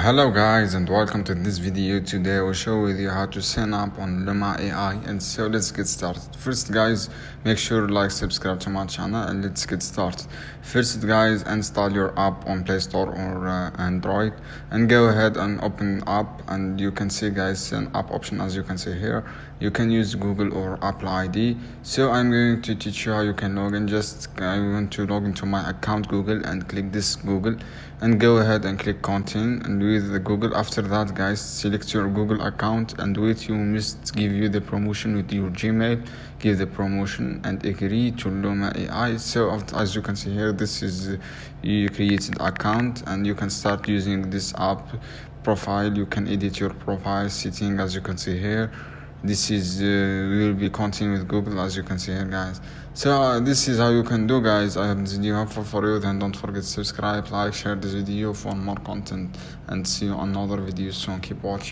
Hello guys and welcome to this video. Today I will show with you how to sign up on Luma AI, and so let's get started. First guys, make sure to subscribe to my channel and let's get started. First guys, install your app on Play Store or Android and go ahead and open app, and you can see guys an app option. As you can see here, you can use Google or Apple ID. So I'm going to teach you how you can log in. I want to log into my account Google and click this Google and go ahead and click continue and with the Google. After that guys, select your Google account and wait, you must give you the promotion with your Gmail. Give the promotion and agree to Luma AI. So as you can see here, this is you created account and you can start using this app. Profile, you can edit your profile setting. As you can see here, this is will be continue with Google, as you can see here guys. So this is how you can do guys. I hope this video helpful for you. Then don't forget to subscribe, like, share this video for more content, and see you on another video soon. Keep watching.